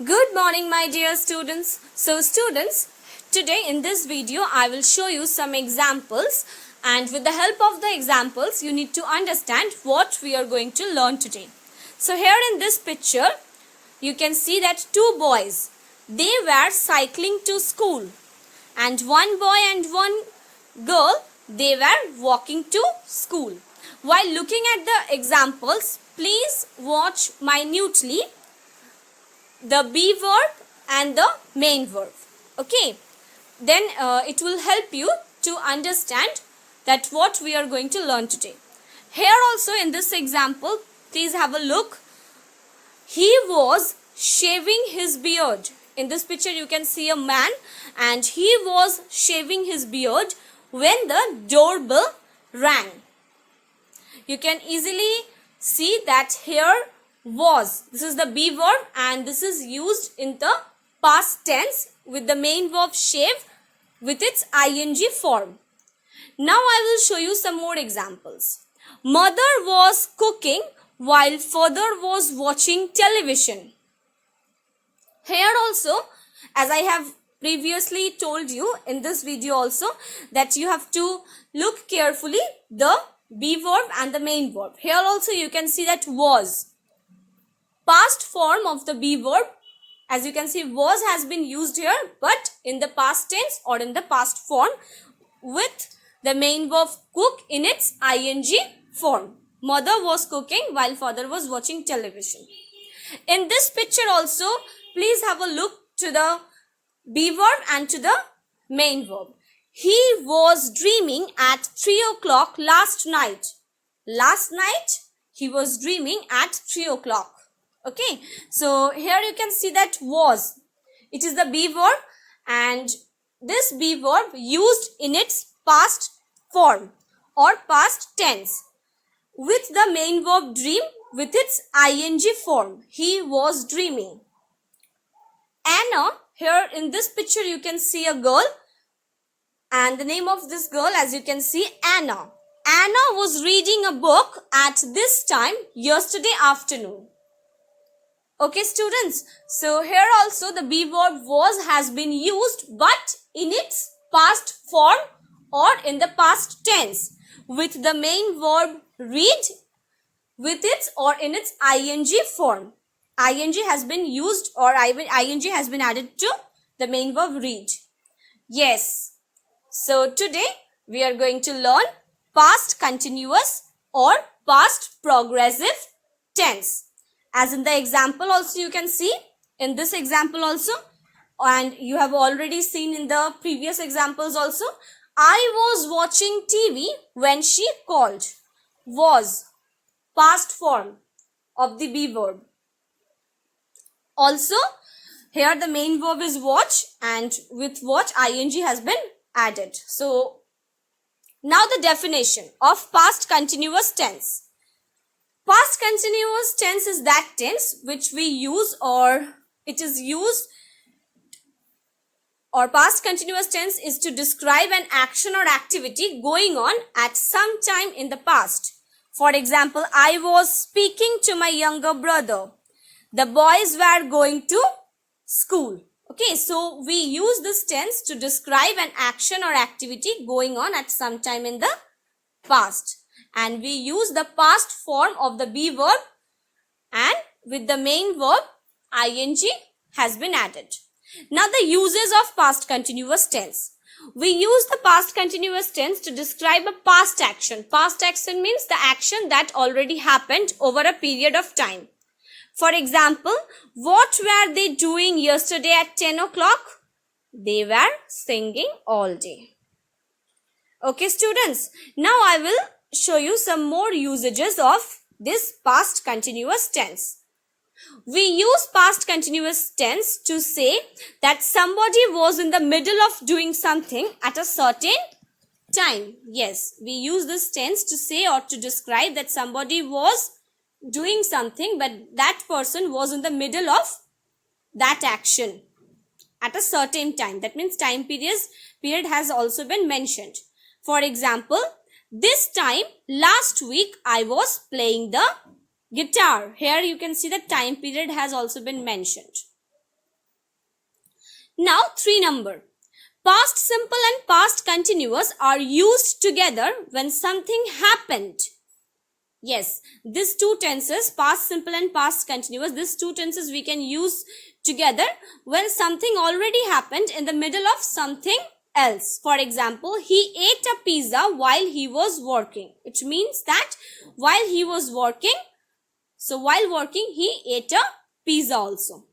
Good morning, my dear students. So students, today in this video I will show you some examples, and with the help of the examples you need to understand what we are going to learn today. So here in this picture you can see that two boys, they were cycling to school, and one boy and one girl, they were walking to school. While looking at the examples, please watch minutely the be verb and the main verb. Okay, then it will help you to understand that what we are going to learn today. Here also in this example, please have a look. He was shaving his beard. In this picture you can see a man, and he was shaving his beard when the doorbell rang. You can easily see that here was, this is the be verb, and this is used in the past tense with the main verb shave with its ing form. Now I will show you some more examples. Mother was cooking while father was watching television. Here also, as I have previously told you in this video also, that you have to look carefully the be verb and the main verb. Here also you can see that was. Past form of the be verb, as you can see, was has been used here, but in the past tense or in the past form with the main verb cook in its ing form. Mother was cooking while father was watching television. In this picture also, please have a look to the be verb and to the main verb. He was dreaming at 3 o'clock last night. Last night he was dreaming at 3 o'clock. Okay, so here you can see that was. It is the be verb, and this be verb used in its past form or past tense with the main verb dream with its ing form. He was dreaming. Anna, here in this picture you can see a girl, and the name of this girl, as you can see, Anna. Anna was reading a book at this time yesterday afternoon. Okay students, so here also the be verb was has been used, but in its past form or in the past tense with the main verb read with its or in its ing form. Ing has been used, or ing has been added to the main verb read. Yes, so today we are going to learn past continuous or past progressive tense. As in the example also you can see, in this example also, and you have already seen in the previous examples also, I was watching TV when she called. Was, past form of the be verb. Also, here the main verb is watch, and with watch ing has been added. So, now the definition of past continuous tense. Past continuous tense is that tense which we use, or it is used, or past continuous tense is to describe an action or activity going on at some time in the past. For example, I was speaking to my younger brother. The boys were going to school. Okay, so we use this tense to describe an action or activity going on at some time in the past. And we use the past form of the be verb, and with the main verb ing has been added. Now the uses of past continuous tense. We use the past continuous tense to describe a past action. Past action means the action that already happened over a period of time. For example, what were they doing yesterday at 10 o'clock? They were singing all day. Okay students, now I will show you some more usages of this past continuous tense. We use past continuous tense to say that somebody was in the middle of doing something at a certain time. Yes, we use this tense to say or to describe that somebody was doing something, but that person was in the middle of that action at a certain time. That means time period has also been mentioned. For example, this time last week I was playing the guitar. Here you can see the time period has also been mentioned. Now 3 number. Past simple and past continuous are used together when something happened. Yes, these two tenses, past simple and past continuous, these two tenses we can use together when something already happened in the middle of something else. For example, he ate a pizza while he was working. It means that while he was working, so while working, he ate a pizza also.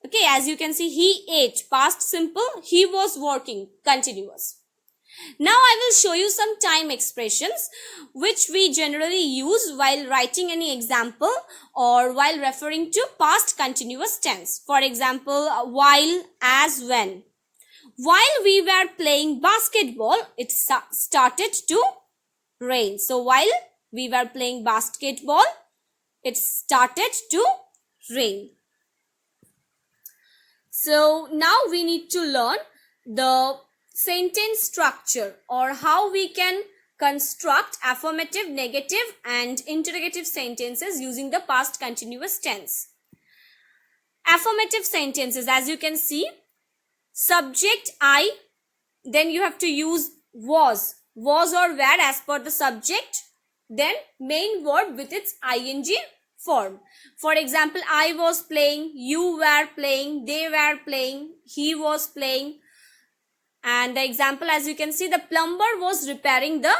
Okay, as you can see, he ate, past simple, he was working, continuous. Now I will show you some time expressions which we generally use while writing any example or while referring to past continuous tense. For example, while, as, when. While we were playing basketball, it started to rain. So while we were playing basketball, it started to rain. So now we need to learn the sentence structure or how we can construct affirmative, negative and interrogative sentences using the past continuous tense. Affirmative sentences, as you can see, subject I, then you have to use was or were as per the subject, then main verb with its ing form. For example, I was playing, you were playing, they were playing, he was playing. And the example, as you can see, the plumber was repairing the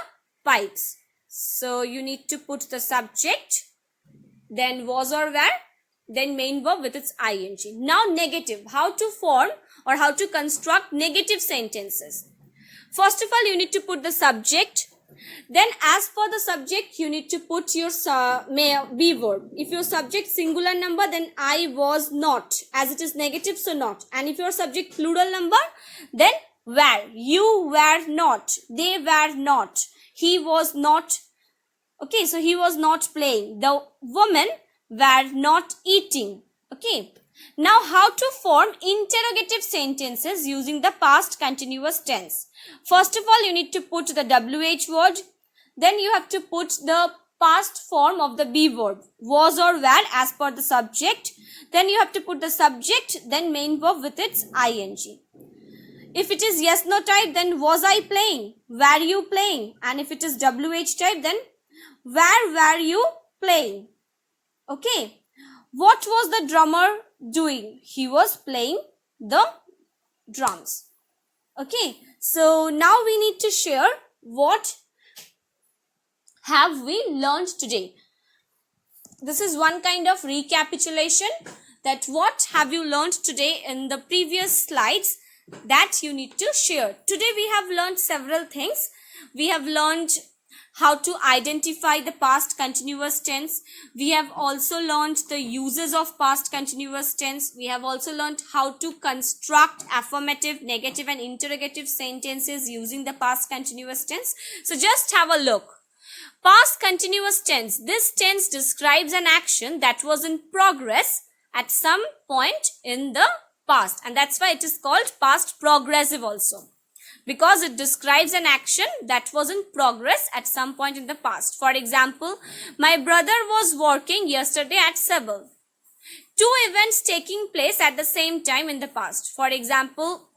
pipes. So you need to put the subject, then was or were, then main verb with its ing. Now negative, how to form or how to construct negative sentences. First of all, you need to put the subject. Then as per the subject, you need to put your be verb. If your subject singular number, then I was not. As it is negative, so not. And if your subject plural number, then were. You were not. They were not. He was not. Okay, so he was not playing. The women were not eating. Okay. Now how to form interrogative sentences using the past continuous tense. First of all, you need to put the WH word. Then you have to put the past form of the be verb, was or were as per the subject. Then you have to put the subject, then main verb with its ing. If it is yes no type, then was I playing? Were you playing? And if it is WH type, then where were you playing? Okay. What was the drummer doing? He was playing the drums. Okay. So now we need to share what have we learned today. This is one kind of recapitulation, that what have you learned today in the previous slides that you need to share. Today we have learned several things. We have learned how to identify the past continuous tense. We have also learned the uses of past continuous tense. We have also learned how to construct affirmative, negative and interrogative sentences using the past continuous tense. So just have a look. Past continuous tense. This tense describes an action that was in progress at some point in the past, and that's why it is called past progressive also, because it describes an action that was in progress at some point in the past. For example, my brother was working yesterday at Sebel. Two events taking place at the same time in the past. For example,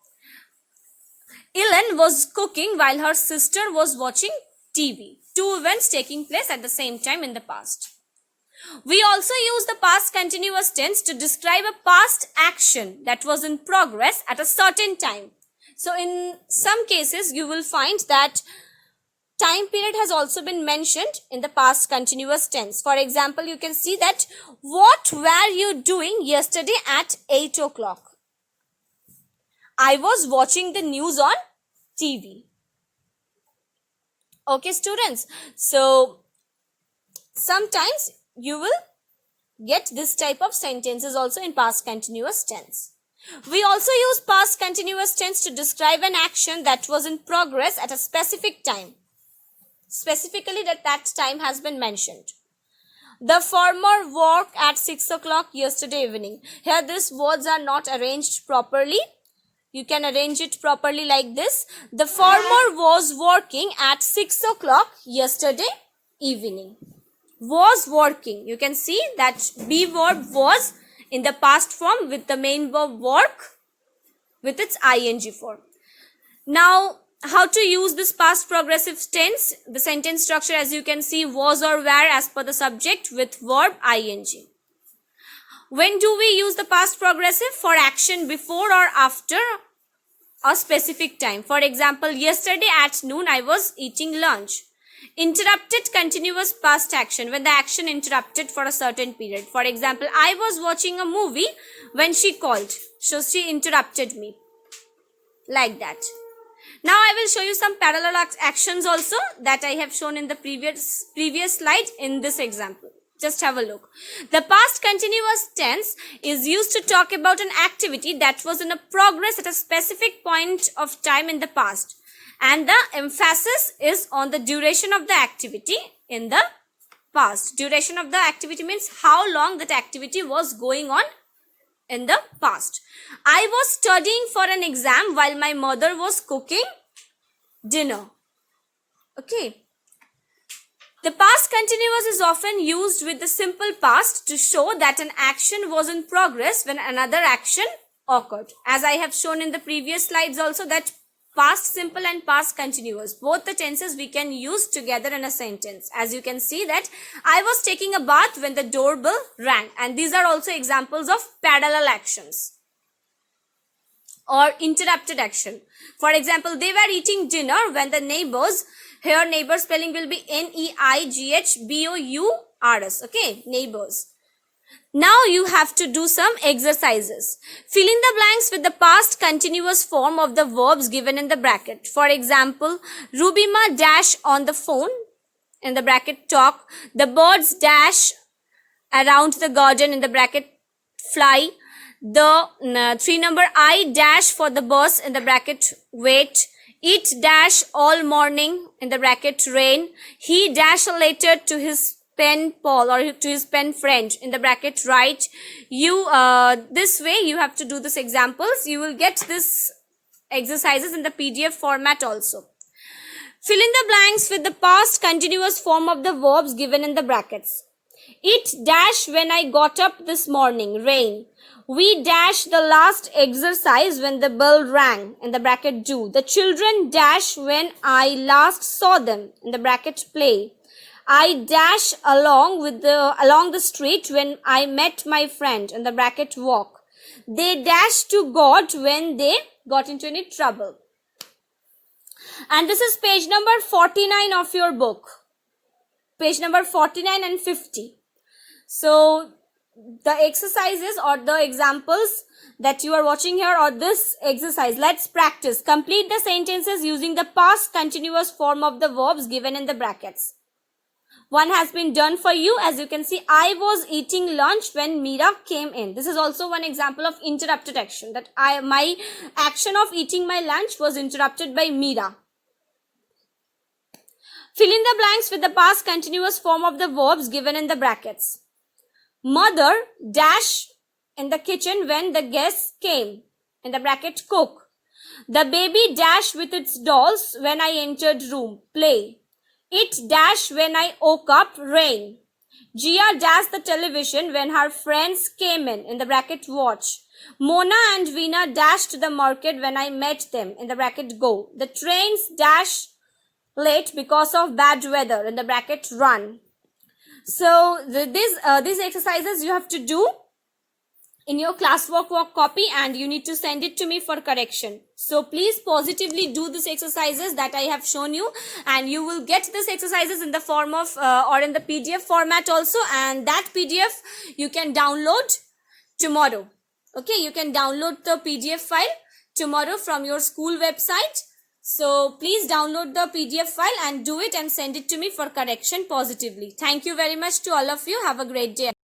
Ellen was cooking while her sister was watching TV. Two events taking place at the same time in the past. We also use the past continuous tense to describe a past action that was in progress at a certain time. So in some cases, you will find that time period has also been mentioned in the past continuous tense. For example, you can see that, what were you doing yesterday at 8 o'clock? I was watching the news on TV. Okay, students. So sometimes you will get this type of sentences also in past continuous tense. We also use past continuous tense to describe an action that was in progress at a specific time. Specifically, that time has been mentioned. The farmer worked at 6 o'clock yesterday evening. Here these words are not arranged properly. You can arrange it properly like this. The farmer was working at 6 o'clock yesterday evening. Was working. You can see that be verb was in the past form with the main verb work. with its ing form. Now, how to use this past progressive tense? The sentence structure, as you can see, was or were as per the subject with verb ing. When do we use the past progressive? For action before or after a specific time. For example, yesterday at noon I was eating lunch. Interrupted continuous past action, when the action interrupted for a certain period. For example, I was watching a movie when she called. So she interrupted me. Like that. Now I will show you some parallel actions also that I have shown in the previous slide in this example. Just have a look. The past continuous tense is used to talk about an activity that was in a progress at a specific point of time in the past. And the emphasis is on the duration of the activity in the past. Duration of the activity means how long that activity was going on in the past. I was studying for an exam while my mother was cooking dinner. Okay. The past continuous is often used with the simple past to show that an action was in progress when another action occurred. As I have shown in the previous slides also, that past simple and past continuous, both the tenses we can use together in a sentence. As you can see that I was taking a bath when the doorbell rang, and these are also examples of parallel actions or interrupted action. For example, they were eating dinner when the neighbors, here neighbor spelling will be N-E-I-G-H-B-O-U-R-S, okay, neighbors. Now you have to do some exercises. Fill in the blanks with the past continuous form of the verbs given in the bracket. For example, Rubima dash on the phone, in the bracket talk. The birds dash around the garden, in the bracket fly. The 3 number I dash for the bus, in the bracket wait. It dash all morning, in the bracket rain. He dash a letter to his pen pal or to his pen friend, in the bracket write. You this way you have to do these examples. You will get this exercises in the PDF format also. Fill in the blanks with the past continuous form of the verbs given in the brackets. It dash when I got up this morning, rain. We dash the last exercise when the bell rang, in the bracket do. The children dash when I last saw them, in the bracket play. I dash along the street when I met my friend, in the bracket walk. They dash to God when they got into any trouble. And this is page number 49 of your book. Page number 49 and 50. So the exercises or the examples that you are watching here, or this exercise, let's practice. Complete the sentences using the past continuous form of the verbs given in the brackets. One has been done for you. As you can see, I was eating lunch when Meera came in. This is also one example of interrupted action, that my action of eating my lunch was interrupted by Meera. Fill in the blanks with the past continuous form of the verbs given in the brackets. Mother dash in the kitchen when the guests came, in the bracket cook. The baby dash with its dolls when I entered room, play. It dash when I woke up, rain. Gia dashed the television when her friends came in the bracket watch. Mona and Veena dashed to the market when I met them, in the bracket go. The trains dash late because of bad weather, in the bracket run. So these exercises you have to do in your classwork copy, and you need to send it to me for correction. So please positively do these exercises that I have shown you, and you will get these exercises in the form of or in the PDF format also, and that PDF you can download tomorrow. Okay, you can download the PDF file tomorrow from your school website. So please download the PDF file and do it and send it to me for correction positively. Thank you very much to all of you. Have a great day.